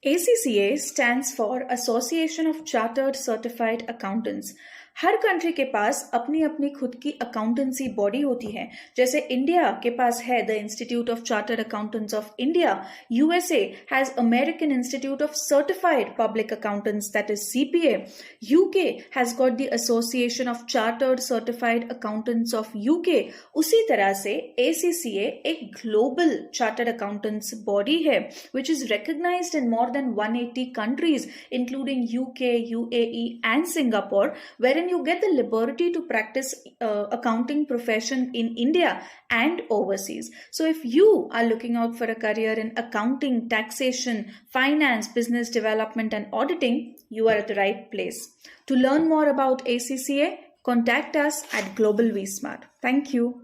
ACCA stands for Association of Chartered Certified Accountants. Her country के पास अपनी अपनी खुद की अकाउंटेंसी बॉडी होती है. जैसे इंडिया के पास है the institute of chartered accountants of India. USA has American institute of certified public accountants, that is CPA. UK has got the association of chartered certified accountants of UK. उसी तरह से ACCA एक global chartered accountants body है which is recognized in more than 180 countries including UK, UAE and Singapore, wherein you get the liberty to practice accounting profession in India and overseas. So if you are looking out for a career in accounting, taxation, finance, business development and auditing, you are at the right place. To learn more about ACCA, contact us at Global Vsmart. Thank you.